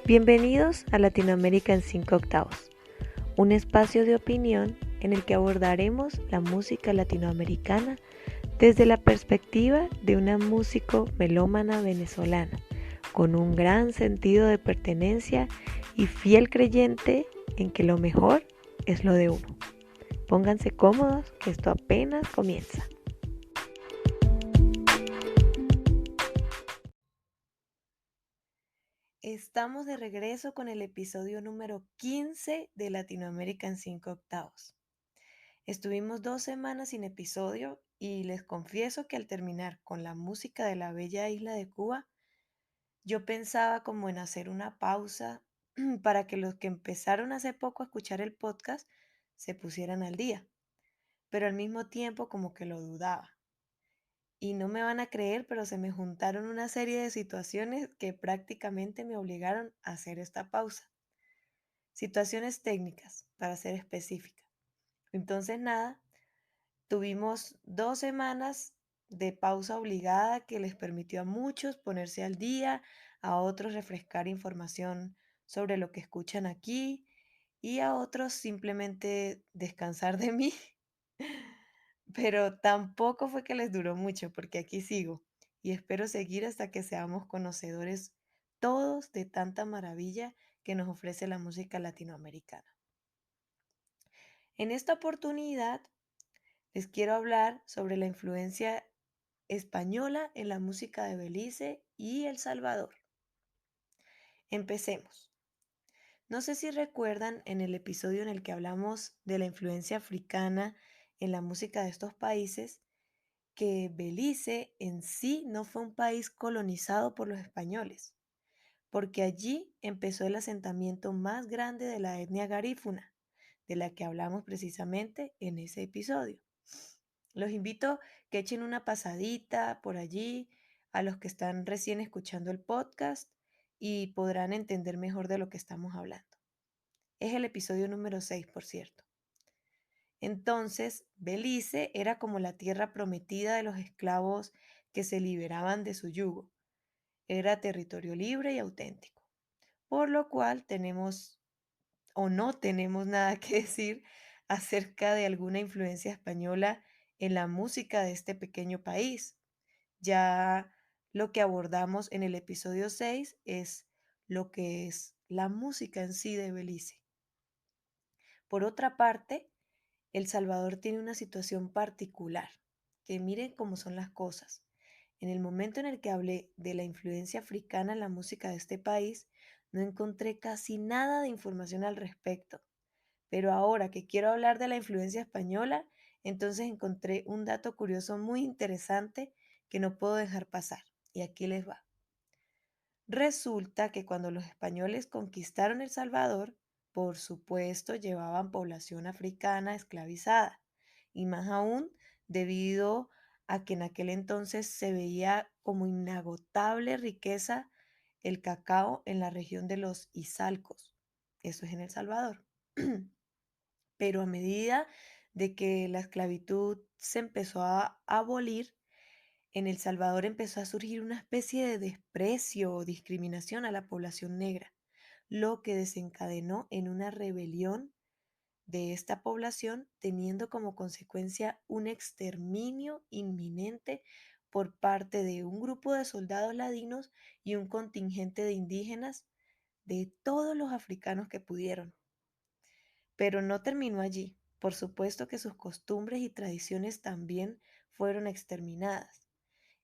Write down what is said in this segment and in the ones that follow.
Bienvenidos a Latinoamérica en 5 octavos, un espacio de opinión en el que abordaremos la música latinoamericana desde la perspectiva de una músico melómana venezolana, con un gran sentido de pertenencia y fiel creyente en que lo mejor es lo de uno. Pónganse cómodos, que esto apenas comienza. Estamos de regreso con el episodio número 15 de Latinoamérica en 5 octavos. Estuvimos 2 semanas sin episodio y les confieso que al terminar con la música de la bella isla de Cuba, yo pensaba como en hacer una pausa para que los que empezaron hace poco a escuchar el podcast se pusieran al día, pero al mismo tiempo como que lo dudaba. Y no me van a creer, pero se me juntaron una serie de situaciones que prácticamente me obligaron a hacer esta pausa. Situaciones técnicas, para ser específica. Entonces, nada, tuvimos 2 semanas de pausa obligada que les permitió a muchos ponerse al día, a otros refrescar información sobre lo que escuchan aquí y a otros simplemente descansar de mí. Pero tampoco fue que les duró mucho porque aquí sigo y espero seguir hasta que seamos conocedores todos de tanta maravilla que nos ofrece la música latinoamericana. En esta oportunidad les quiero hablar sobre la influencia española en la música de Belice y El Salvador. Empecemos. No sé si recuerdan en el episodio en el que hablamos de la influencia africana en la música de estos países, que Belice en sí no fue un país colonizado por los españoles, porque allí empezó el asentamiento más grande de la etnia garífuna, de la que hablamos precisamente en ese episodio. Los invito que echen una pasadita por allí a los que están recién escuchando el podcast y podrán entender mejor de lo que estamos hablando. Es el episodio número 6, por cierto. Entonces, Belice era como la tierra prometida de los esclavos que se liberaban de su yugo. Era territorio libre y auténtico, por lo cual tenemos o no tenemos nada que decir acerca de alguna influencia española en la música de este pequeño país. Ya lo que abordamos en el episodio 6 es lo que es la música en sí de Belice. Por otra parte, El Salvador tiene una situación particular, que miren cómo son las cosas. En el momento en el que hablé de la influencia africana en la música de este país, no encontré casi nada de información al respecto. Pero ahora que quiero hablar de la influencia española, entonces encontré un dato curioso muy interesante que no puedo dejar pasar. Y aquí les va. Resulta que cuando los españoles conquistaron El Salvador, por supuesto llevaban población africana esclavizada, y más aún debido a que en aquel entonces se veía como inagotable riqueza el cacao en la región de los Izalcos. Eso es en El Salvador. Pero a medida de que la esclavitud se empezó a abolir, en El Salvador empezó a surgir una especie de desprecio o discriminación a la población negra, lo que desencadenó en una rebelión de esta población, teniendo como consecuencia un exterminio inminente por parte de un grupo de soldados ladinos y un contingente de indígenas, de todos los africanos que pudieron. Pero no terminó allí. Por supuesto que sus costumbres y tradiciones también fueron exterminadas.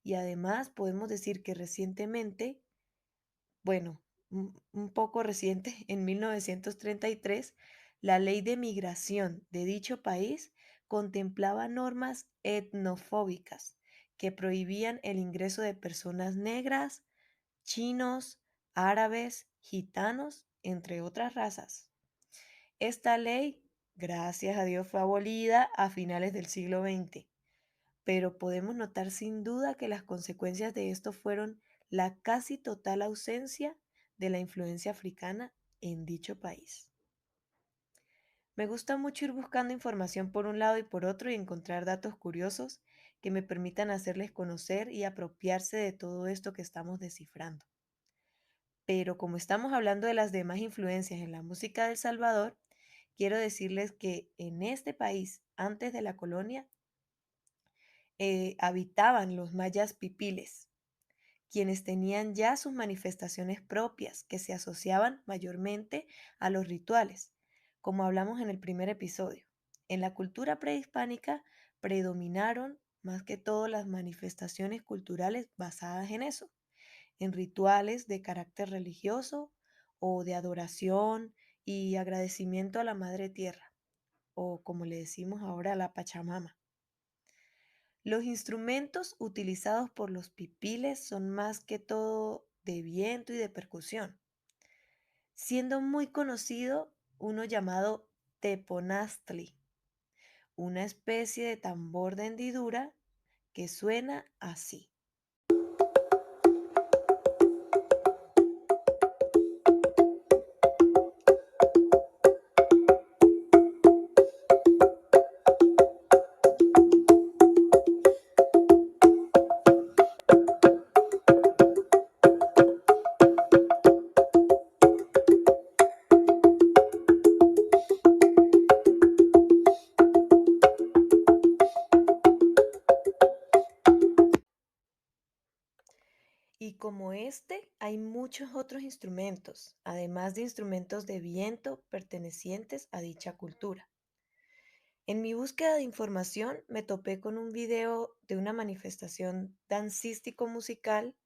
Y además podemos decir que recientemente, bueno, un poco reciente, en 1933, la ley de migración de dicho país contemplaba normas etnofóbicas que prohibían el ingreso de personas negras, chinos, árabes, gitanos, entre otras razas. Esta ley, gracias a Dios, fue abolida a finales del siglo XX, pero podemos notar sin duda que las consecuencias de esto fueron la casi total ausencia de la influencia africana en dicho país. Me gusta mucho ir buscando información por un lado y por otro y encontrar datos curiosos que me permitan hacerles conocer y apropiarse de todo esto que estamos descifrando. Pero como estamos hablando de las demás influencias en la música de El Salvador, quiero decirles que en este país, antes de la colonia, habitaban los mayas pipiles, quienes tenían ya sus manifestaciones propias que se asociaban mayormente a los rituales, como hablamos en el primer episodio. En la cultura prehispánica predominaron más que todo las manifestaciones culturales basadas en eso, en rituales de carácter religioso o de adoración y agradecimiento a la Madre Tierra, o como le decimos ahora a la Pachamama. Los instrumentos utilizados por los pipiles son más que todo de viento y de percusión, siendo muy conocido uno llamado teponaztli, una especie de tambor de hendidura que suena así. Y como este, hay muchos otros instrumentos, además de instrumentos de viento pertenecientes a dicha cultura. En mi búsqueda de información me topé con un video de una manifestación dancístico-musical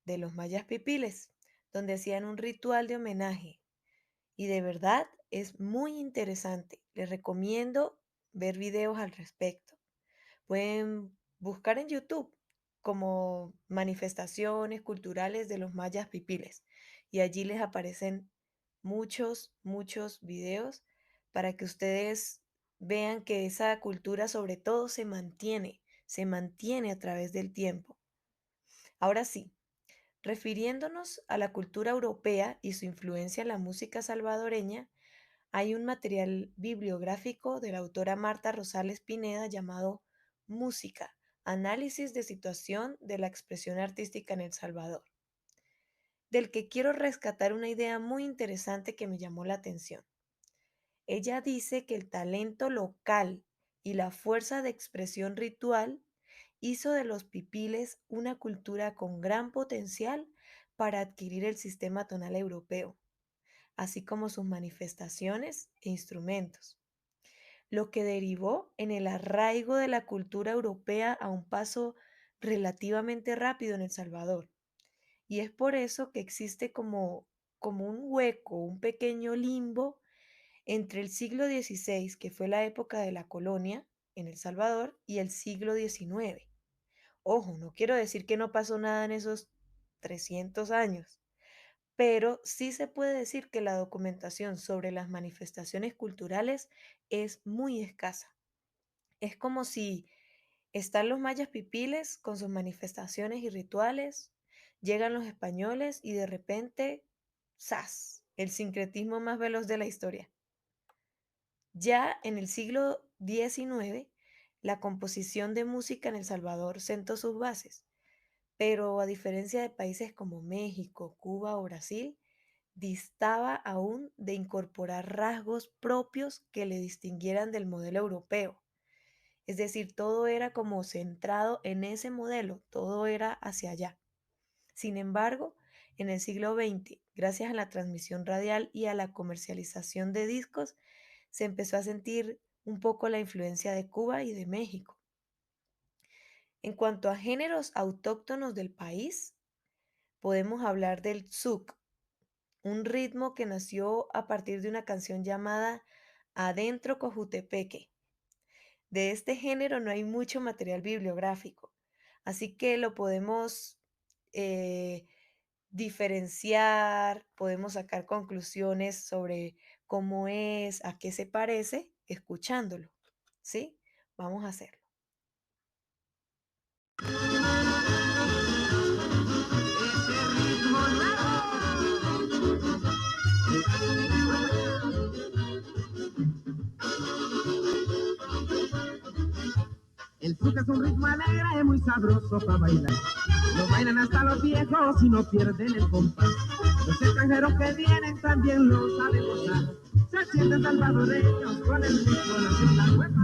de los mayas pipiles, donde hacían un ritual de homenaje. Y de verdad es muy interesante. Les recomiendo ver videos al respecto. Pueden buscar en YouTube como manifestaciones culturales de los mayas pipiles y allí les aparecen muchos videos para que ustedes vean que esa cultura sobre todo se mantiene a través del tiempo. Ahora sí, refiriéndonos a la cultura europea y su influencia en la música salvadoreña, hay un material bibliográfico de la autora Marta Rosales Pineda llamado Música, análisis de situación de la expresión artística en El Salvador, del que quiero rescatar una idea muy interesante que me llamó la atención. Ella dice que el talento local y la fuerza de expresión ritual hizo de los pipiles una cultura con gran potencial para adquirir el sistema tonal europeo, así como sus manifestaciones e instrumentos, lo que derivó en el arraigo de la cultura europea a un paso relativamente rápido en El Salvador. Y es por eso que existe como un hueco, un pequeño limbo entre el siglo XVI, que fue la época de la colonia en El Salvador, y el siglo XIX. Ojo, no quiero decir que no pasó nada en esos 300 años, pero sí se puede decir que la documentación sobre las manifestaciones culturales es muy escasa. Es como si están los mayas pipiles con sus manifestaciones y rituales, llegan los españoles y de repente, ¡zas! El sincretismo más veloz de la historia. Ya en el siglo XIX, la composición de música en El Salvador sentó sus bases, pero a diferencia de países como México, Cuba o Brasil, distaba aún de incorporar rasgos propios que le distinguieran del modelo europeo. Es decir, todo era como centrado en ese modelo, todo era hacia allá. Sin embargo, en el siglo XX, gracias a la transmisión radial y a la comercialización de discos, se empezó a sentir un poco la influencia de Cuba y de México. En cuanto a géneros autóctonos del país, podemos hablar del zouk, un ritmo que nació a partir de una canción llamada Adentro Cojutepeque. De este género no hay mucho material bibliográfico, así que lo podemos eh, diferenciar, podemos sacar conclusiones sobre cómo es, a qué se parece, escuchándolo. ¿Sí? Vamos a hacerlo. El zouk es un ritmo alegre, muy sabroso para bailar. Lo baila bailan hasta los viejos y no pierden el compás. Los extranjeros que vienen también lo saben gozar. Se sienten salvadoreños con el ritmo nacional. ¡Huepa!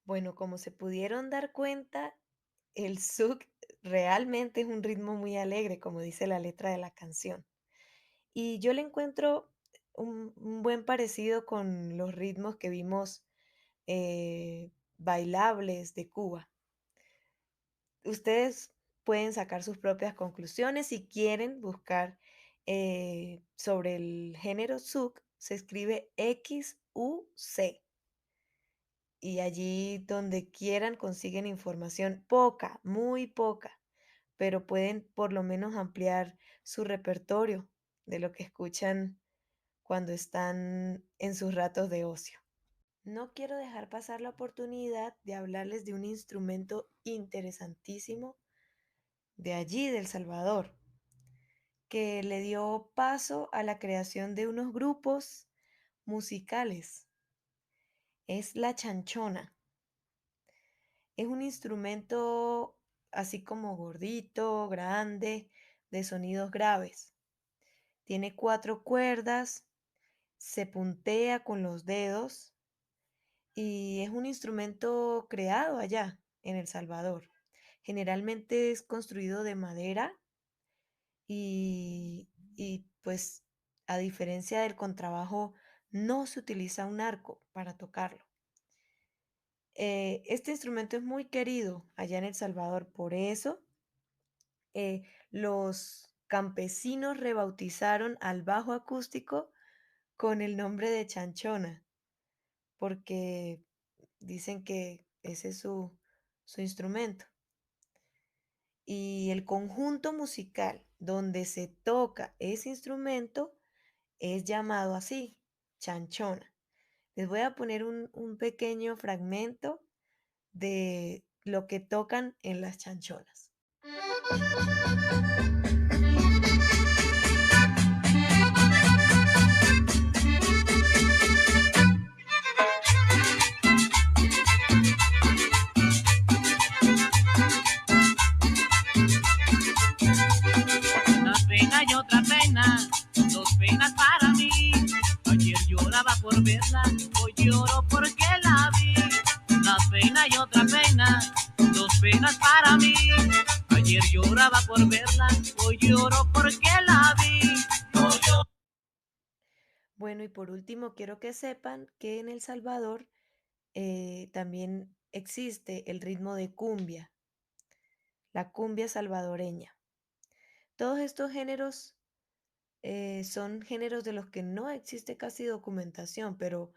Bueno, como se pudieron dar cuenta, el zouk realmente es un ritmo muy alegre, como dice la letra de la canción. Y yo le encuentro un buen parecido con los ritmos que vimos bailables de Cuba. Ustedes pueden sacar sus propias conclusiones si quieren buscar sobre el género zouk, se escribe XUC. Y allí donde quieran consiguen información poca, muy poca, pero pueden por lo menos ampliar su repertorio de lo que escuchan cuando están en sus ratos de ocio. No quiero dejar pasar la oportunidad de hablarles de un instrumento interesantísimo de allí, de El Salvador, que le dio paso a la creación de unos grupos musicales. Es la chanchona. Es un instrumento así como gordito, grande, de sonidos graves. Tiene 4 cuerdas, se puntea con los dedos y es un instrumento creado allá en El Salvador. Generalmente es construido de madera y pues a diferencia del contrabajo no se utiliza un arco para tocarlo. Este instrumento es muy querido allá en El Salvador, por eso los campesinos rebautizaron al bajo acústico con el nombre de chanchona, porque dicen que ese es su instrumento. Y el conjunto musical donde se toca ese instrumento es llamado así, chanchona. Les voy a poner un pequeño fragmento de lo que tocan en las chanchonas. Una pena y otra pena, dos penas para mí. Ayer lloraba por verla, hoy lloro porque la vi. Una pena y otra pena, dos penas para mí. Ayer lloraba por verla, hoy lloro porque la vi. Bueno, y por último, quiero que sepan que en El Salvador también existe el ritmo de cumbia, la cumbia salvadoreña. Todos estos géneros son géneros de los que no existe casi documentación, pero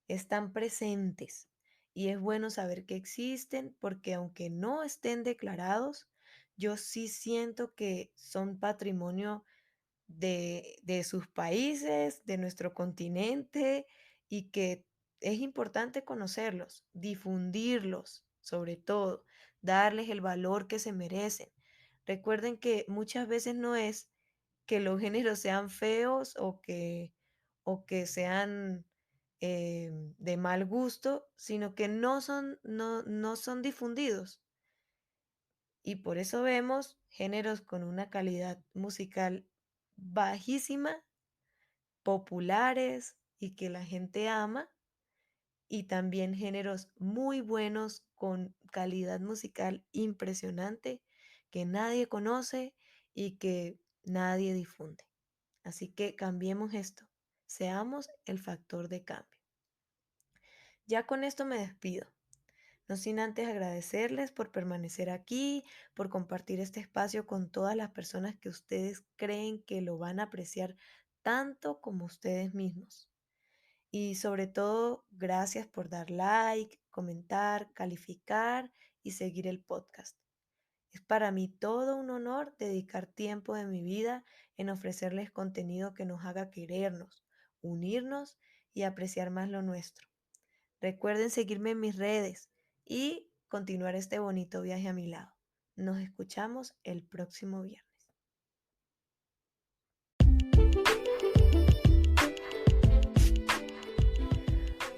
están presentes. Y es bueno saber que existen porque aunque no estén declarados, yo sí siento que son patrimonio de sus países, de nuestro continente y que es importante conocerlos, difundirlos, sobre todo, darles el valor que se merecen. Recuerden que muchas veces no es que los géneros sean feos o que sean de mal gusto, sino que no son difundidos. Y por eso vemos géneros con una calidad musical bajísima, populares y que la gente ama, y también géneros muy buenos con calidad musical impresionante que nadie conoce y que nadie difunde. Así que cambiemos esto, seamos el factor de cambio. Ya con esto me despido. No sin antes agradecerles por permanecer aquí, por compartir este espacio con todas las personas que ustedes creen que lo van a apreciar tanto como ustedes mismos. Y sobre todo, gracias por dar like, comentar, calificar y seguir el podcast. Es para mí todo un honor dedicar tiempo de mi vida en ofrecerles contenido que nos haga querernos, unirnos y apreciar más lo nuestro. Recuerden seguirme en mis redes y continuar este bonito viaje a mi lado. Nos escuchamos el próximo viernes.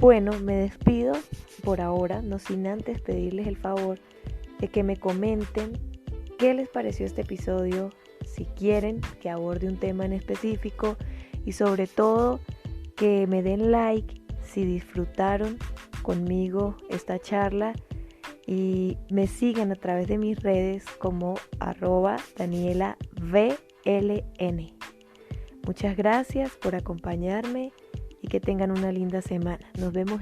Bueno, me despido por ahora, no sin antes pedirles el favor de que me comenten qué les pareció este episodio, si quieren que aborde un tema en específico y sobre todo que me den like si disfrutaron conmigo esta charla y me sigan a través de mis redes como @DanielaVLN. Muchas gracias por acompañarme y que tengan una linda semana. Nos vemos